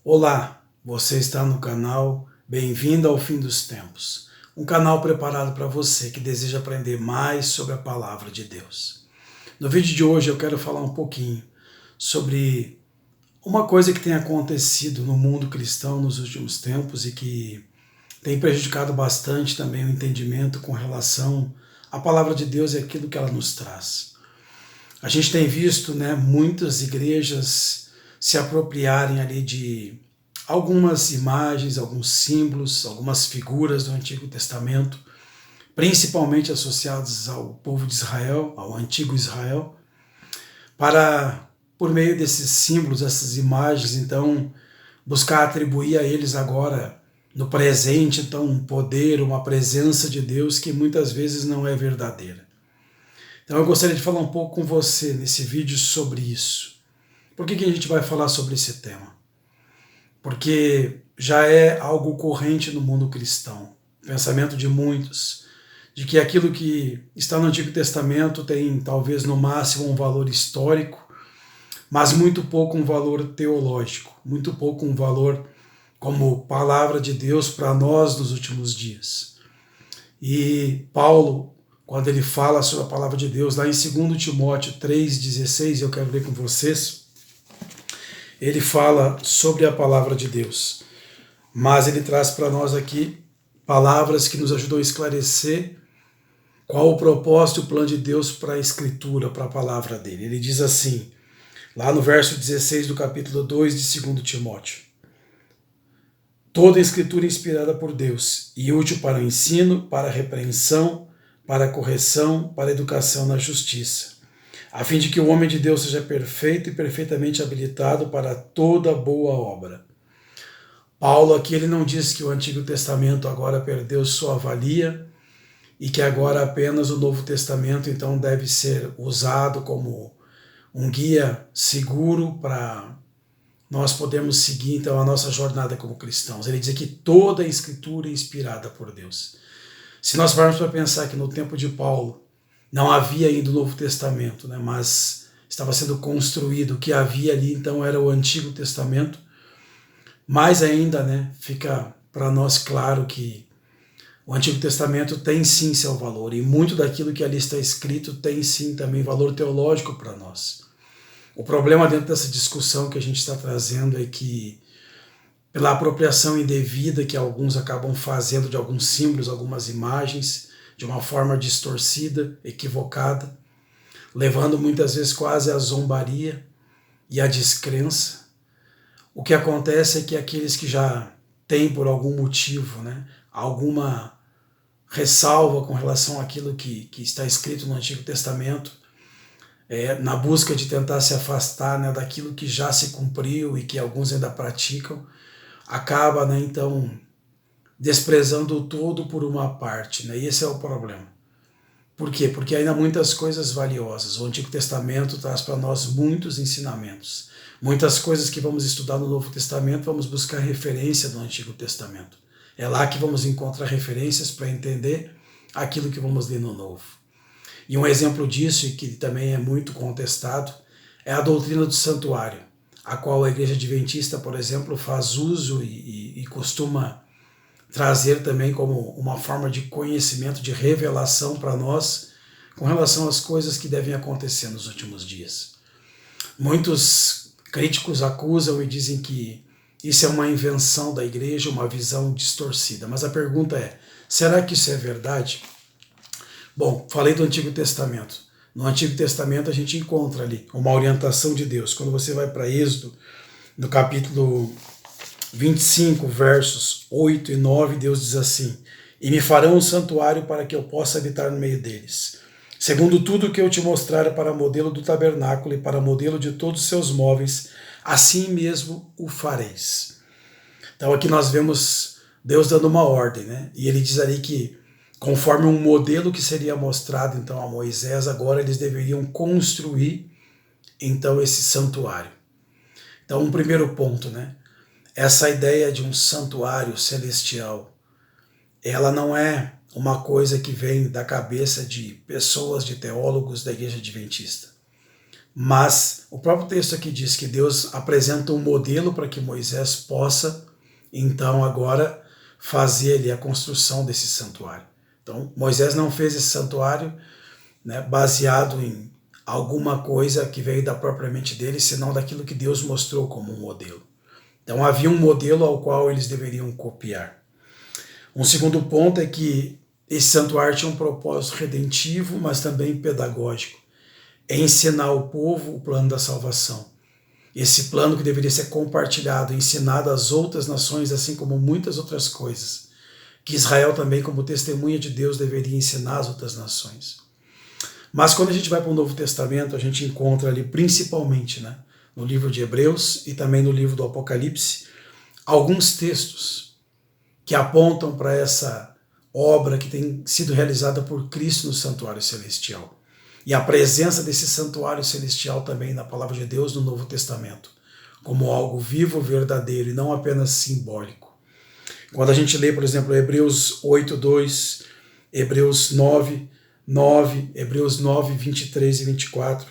Olá, você está no canal Bem-vindo ao Fim dos Tempos, um canal preparado para você que deseja aprender mais sobre a Palavra de Deus. No vídeo de hoje eu quero falar um pouquinho sobre uma coisa que tem acontecido no mundo cristão nos últimos tempos e que tem prejudicado bastante também o entendimento com relação à Palavra de Deus e aquilo que ela nos traz. A gente tem visto, muitas igrejas se apropriarem ali de algumas imagens, alguns símbolos, algumas figuras do Antigo Testamento, principalmente associados ao povo de Israel, ao antigo Israel, para, por meio desses símbolos, essas imagens, então, buscar atribuir a eles agora, no presente, então, um poder, uma presença de Deus que muitas vezes não é verdadeira. Então eu gostaria de falar um pouco com você nesse vídeo sobre isso. Por que a gente vai falar sobre esse tema? Porque já é algo corrente no mundo cristão, o pensamento de muitos, de que aquilo que está no Antigo Testamento tem talvez no máximo um valor histórico, mas muito pouco um valor teológico, muito pouco um valor como palavra de Deus para nós nos últimos dias. E Paulo, quando ele fala sobre a palavra de Deus, lá em 2 Timóteo 3,16, eu quero ler com vocês, ele fala sobre a palavra de Deus, mas ele traz para nós aqui palavras que nos ajudam a esclarecer qual o propósito e o plano de Deus para a Escritura, para a palavra dele. Ele diz assim, lá no verso 16 do capítulo 2 de 2 Timóteo, toda a Escritura é inspirada por Deus e útil para o ensino, para a repreensão, para a correção, para a educação na justiça, a fim de que o homem de Deus seja perfeito e perfeitamente habilitado para toda boa obra. Paulo aqui ele não diz que o Antigo Testamento agora perdeu sua valia e que agora apenas o Novo Testamento então deve ser usado como um guia seguro para nós podermos seguir então a nossa jornada como cristãos. Ele diz que toda a Escritura é inspirada por Deus. Se nós formos para pensar que no tempo de Paulo não havia ainda o Novo Testamento, mas estava sendo construído, o que havia ali então era o Antigo Testamento, mais ainda fica para nós claro que o Antigo Testamento tem sim seu valor, e muito daquilo que ali está escrito tem sim também valor teológico para nós. O problema dentro dessa discussão que a gente está trazendo é que, pela apropriação indevida que alguns acabam fazendo de alguns símbolos, algumas imagens, de uma forma distorcida, equivocada, levando muitas vezes quase à zombaria e à descrença, o que acontece é que aqueles que já têm por algum motivo, alguma ressalva com relação àquilo que está escrito no Antigo Testamento, na busca de tentar se afastar daquilo que já se cumpriu e que alguns ainda praticam, acaba, então, desprezando o todo por uma parte, e esse é o problema. Por quê? Porque ainda há muitas coisas valiosas. O Antigo Testamento traz para nós muitos ensinamentos. Muitas coisas que vamos estudar no Novo Testamento, vamos buscar referência no Antigo Testamento. É lá que vamos encontrar referências para entender aquilo que vamos ler no Novo. E um exemplo disso, e que também é muito contestado, é a doutrina do santuário, a qual a Igreja Adventista, por exemplo, faz uso e costuma trazer também como uma forma de conhecimento, de revelação para nós com relação às coisas que devem acontecer nos últimos dias. Muitos críticos acusam e dizem que isso é uma invenção da igreja, uma visão distorcida. Mas a pergunta é, será que isso é verdade? Bom, falei do Antigo Testamento. No Antigo Testamento a gente encontra ali uma orientação de Deus. Quando você vai para Êxodo, no capítulo 25, versos 8 e 9, Deus diz assim, e me farão um santuário para que eu possa habitar no meio deles, segundo tudo que eu te mostrar para modelo do tabernáculo e para modelo de todos os seus móveis, assim mesmo o fareis. Então aqui nós vemos Deus dando uma ordem, e ele diz ali que conforme um modelo que seria mostrado então a Moisés, agora eles deveriam construir então esse santuário. Então um primeiro ponto, essa ideia de um santuário celestial, ela não é uma coisa que vem da cabeça de pessoas, de teólogos da Igreja Adventista. Mas o próprio texto aqui diz que Deus apresenta um modelo para que Moisés possa, então, agora fazer ali a construção desse santuário. Então, Moisés não fez esse santuário, né, baseado em alguma coisa que veio da própria mente dele, senão daquilo que Deus mostrou como um modelo. Então, havia um modelo ao qual eles deveriam copiar. Um segundo ponto é que esse santuário tinha um propósito redentivo, mas também pedagógico. É ensinar ao povo o plano da salvação. Esse plano que deveria ser compartilhado, ensinado às outras nações, assim como muitas outras coisas, que Israel também, como testemunha de Deus, deveria ensinar às outras nações. Mas quando a gente vai para o Novo Testamento, a gente encontra ali, principalmente, né, no livro de Hebreus e também no livro do Apocalipse, alguns textos que apontam para essa obra que tem sido realizada por Cristo no santuário celestial. E a presença desse santuário celestial também na palavra de Deus no Novo Testamento, como algo vivo, verdadeiro e não apenas simbólico. Quando a gente lê, por exemplo, Hebreus 8:2, Hebreus 9:9, Hebreus 9:23 e 24,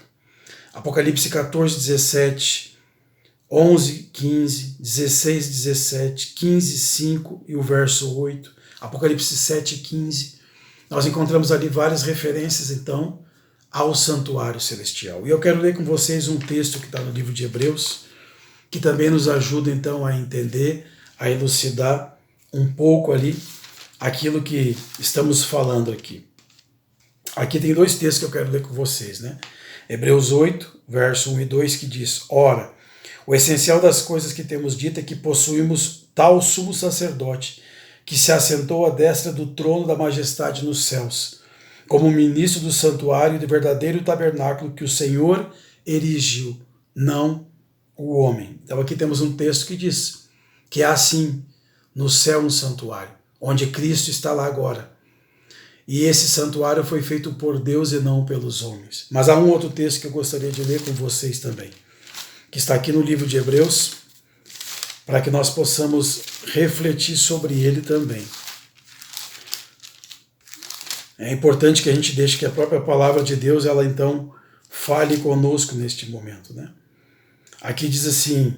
Apocalipse 14:17, 11:15, 16:17, 15:5 e o verso 8, Apocalipse 7:15, nós encontramos ali várias referências, então, ao santuário celestial. E eu quero ler com vocês um texto que está no livro de Hebreus, que também nos ajuda então a entender, a elucidar um pouco ali aquilo que estamos falando aqui. Aqui tem dois textos que eu quero ler com vocês, né? Hebreus 8, verso 1 e 2, que diz: Ora, o essencial das coisas que temos dito é que possuímos tal sumo sacerdote, que se assentou à destra do trono da majestade nos céus, como ministro do santuário e do verdadeiro tabernáculo que o Senhor erigiu, não o homem. Então aqui temos um texto que diz que há assim no céu um santuário, onde Cristo está lá agora. E esse santuário foi feito por Deus e não pelos homens. Mas há um outro texto que eu gostaria de ler com vocês também, que está aqui no livro de Hebreus, para que nós possamos refletir sobre ele também. É importante que a gente deixe que a própria palavra de Deus, ela então fale conosco neste momento, né? Aqui diz assim: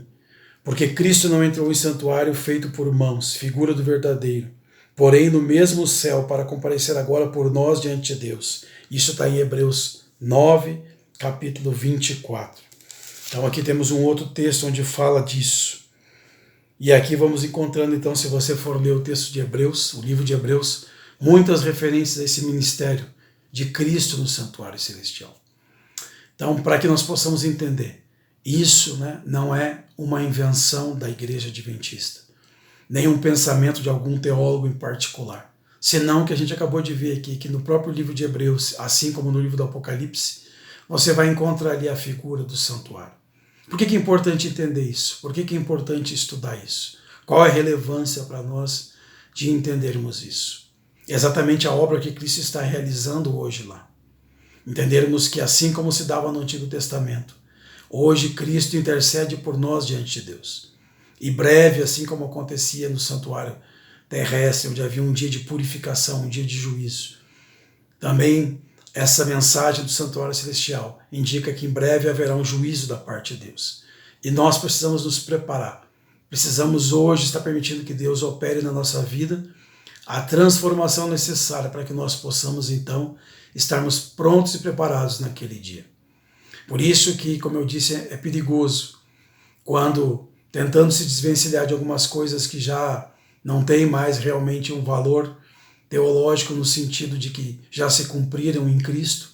porque Cristo não entrou em santuário feito por mãos, figura do verdadeiro, porém no mesmo céu, para comparecer agora por nós diante de Deus. Isso está em Hebreus 9, capítulo 24. Então aqui temos um outro texto onde fala disso. E aqui vamos encontrando, então, se você for ler o texto de Hebreus, o livro de Hebreus, muitas referências a esse ministério de Cristo no santuário celestial. Então, para que nós possamos entender, isso, né, não é uma invenção da Igreja Adventista, nem um pensamento de algum teólogo em particular, senão o que a gente acabou de ver aqui, que no próprio livro de Hebreus, assim como no livro do Apocalipse, você vai encontrar ali a figura do santuário. Por que é importante entender isso? Por que é importante estudar isso? Qual é a relevância para nós de entendermos isso? Exatamente a obra que Cristo está realizando hoje lá. Entendermos que assim como se dava no Antigo Testamento, hoje Cristo intercede por nós diante de Deus. E breve, assim como acontecia no santuário terrestre, onde havia um dia de purificação, um dia de juízo, também essa mensagem do santuário celestial indica que em breve haverá um juízo da parte de Deus. E nós precisamos nos preparar. Precisamos hoje estar permitindo que Deus opere na nossa vida a transformação necessária para que nós possamos, então, estarmos prontos e preparados naquele dia. Por isso que, como eu disse, é perigoso quando, tentando se desvencilhar de algumas coisas que já não têm mais realmente um valor teológico no sentido de que já se cumpriram em Cristo,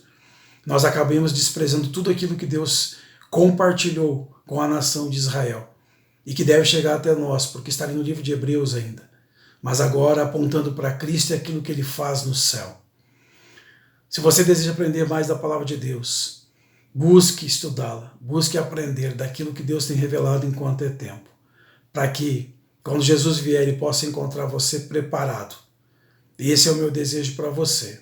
nós acabamos desprezando tudo aquilo que Deus compartilhou com a nação de Israel e que deve chegar até nós, porque está ali no livro de Hebreus ainda, mas agora apontando para Cristo e aquilo que Ele faz no céu. Se você deseja aprender mais da palavra de Deus, busque estudá-la, busque aprender daquilo que Deus tem revelado enquanto é tempo, para que, quando Jesus vier, Ele possa encontrar você preparado. E esse é o meu desejo para você.